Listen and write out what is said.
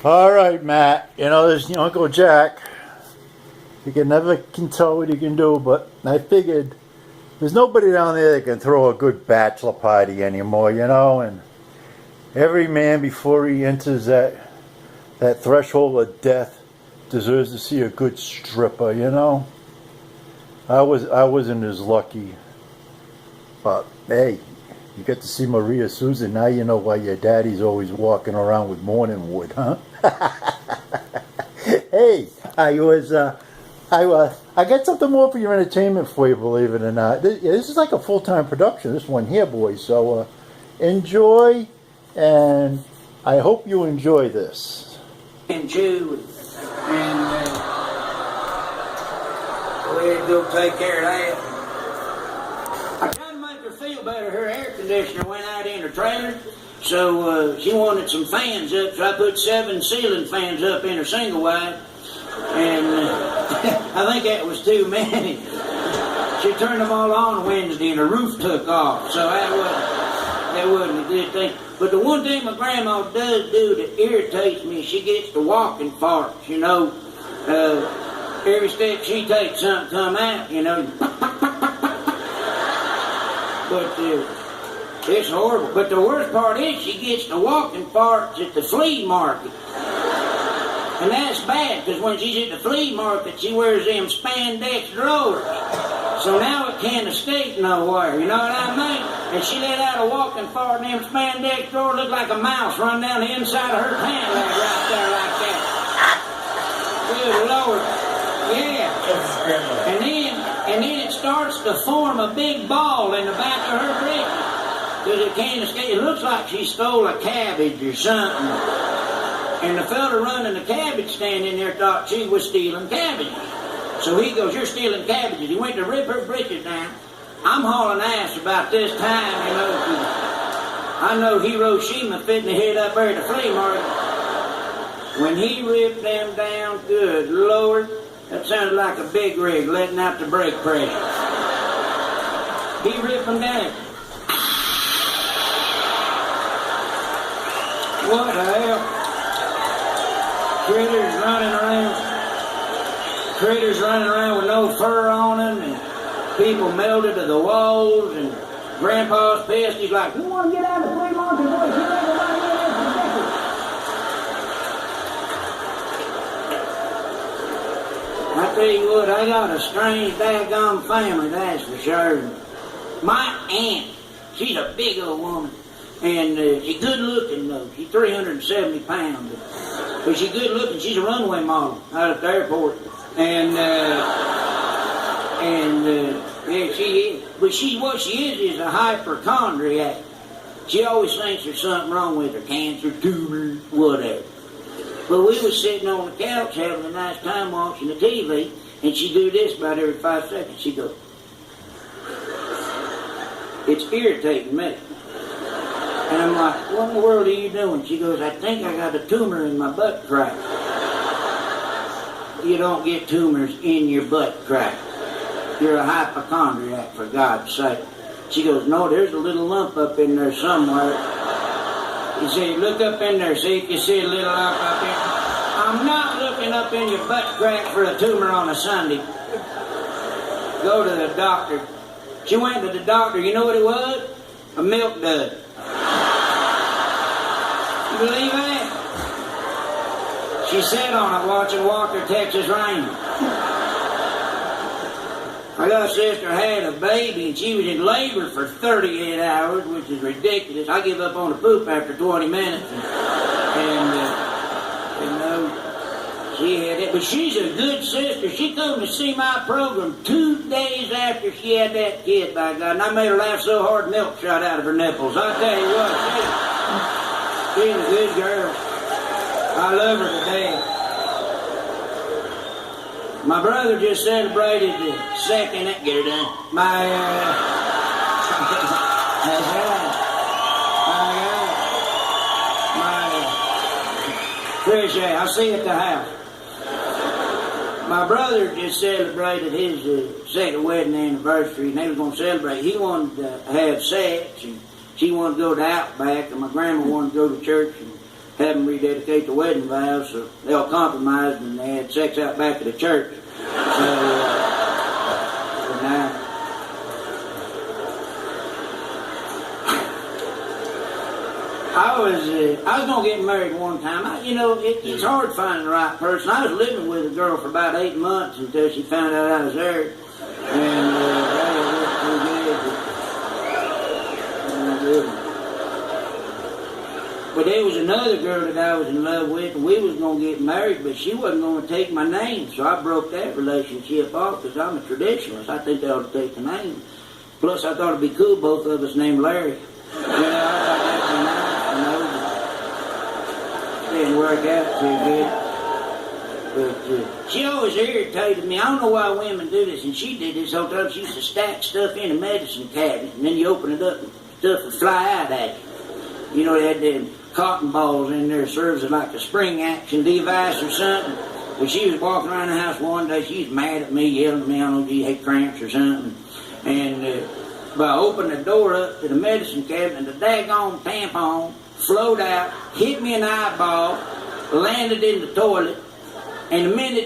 All right, Matt. You know, there's Uncle Jack. You can never can tell what he can do, but I figured there's nobody down there that can throw a good bachelor party anymore, and every man before he enters that threshold of death deserves to see a good stripper. I wasn't as lucky, but hey, you get to see Maria Susan. Now you know why your daddy's always walking around with morning wood, huh? Hey, I got something more for your entertainment for you, believe it or not. This is like a full-time production, this one here, boys. So enjoy, and I hope you enjoy this. And Jew, and go ahead and go take care of that. I tried to make her feel better. Her air conditioner went out in her trailer, so she wanted some fans up, so I put 7 ceiling fans up in her single wide. And I think that was too many. She turned them all on Wednesday and her roof took off. So that wasn't a good thing. But the one thing my grandma does do that irritates me, she gets to walking farts, every step she takes something come out, But it's horrible. But the worst part is she gets to walking farts at the flea market. And that's bad, because when she's at the flea market, she wears them spandex drawers. So now it can't escape nowhere, you know what I mean? And she let out a walking fart, and them spandex drawers look like a mouse run down the inside of her pant leg right there like that. Good Lord. Yeah. And then it starts to form a big ball in the back of her breast. Because it can't escape. It looks like she stole a cabbage or something. And the fella running the cabbage stand in there thought she was stealing cabbages. So he goes, "You're stealing cabbages." He went to rip her britches down. I'm hauling ass about this time, I know Hiroshima fitting to hit up there at the flea market. When he ripped them down, good Lord, that sounded like a big rig letting out the brake pressure. He ripped them down. What the hell? Critters running around with no fur on them, and people melted to the walls, and Grandpa's pissed. He's like, "You want to get out of the flea market, boys? You ain't nobody in there for seconds." I tell you what, I got a strange daggone family, that's for sure. My aunt, she's a big old woman, and she's good looking though. She's 370 pounds. But she's good looking. She's a runway model out at the airport. Yeah, she is. But what she is a hypochondriac. She always thinks there's something wrong with her, cancer, tumor, whatever. But we was sitting on the couch having a nice time watching the TV, and she do this about every 5 seconds. She goes, "It's irritating me." And I'm like, "What in the world are you doing?" She goes, "I think I got a tumor in my butt crack." You don't get tumors in your butt crack. You're a hypochondriac, for God's sake. She goes, "No, there's a little lump up in there somewhere." He said, "Look up in there, see if you see a little lump up in there." I'm not looking up in your butt crack for a tumor on a Sunday. Go to the doctor. She went to the doctor. You know what it was? A milk dud. You believe that? She sat on it watching Walker, Texas Ranger. I got a sister had a baby and she was in labor for 38 hours, which is ridiculous. I give up on the poop after 20 minutes. She had it. But she's a good sister. She come to see my program 2 days after she had that kid, by God. And I made her laugh so hard milk shot out of her nipples. I tell you what, she's a good girl. I love her to death. My brother just celebrated the second, get her done. Trish, I'll see you at the house. My brother just celebrated his second wedding anniversary, and they was going to celebrate. He wanted to have sex, and she wanted to go to Outback, and my grandma wanted to go to church and have them rededicate the wedding vows, so they all compromised and they had sex out back of the church. So now, I was gonna get married one time. It's hard finding the right person. I was living with a girl for about 8 months until she found out I was there, and that was too good. But there was another girl that I was in love with, and we was gonna get married, but she wasn't gonna take my name, so I broke that relationship off because I'm a traditionalist. I think they ought to take the name. Plus, I thought it'd be cool both of us named Larry. I thought that'd be nice. Didn't work out too good. But she always irritated me. I don't know why women do this, and she did this whole time. She used to stack stuff in a medicine cabinet, and then you open it up and stuff would fly out at you. You know, they had them cotton balls in there, serves as like a spring action device or something. When she was walking around the house one day, she was mad at me, yelling at me, I don't know, she had cramps or something. And but I opened the door up to the medicine cabinet, and the daggone tampon flowed out, hit me in the eyeball, landed in the toilet, and the minute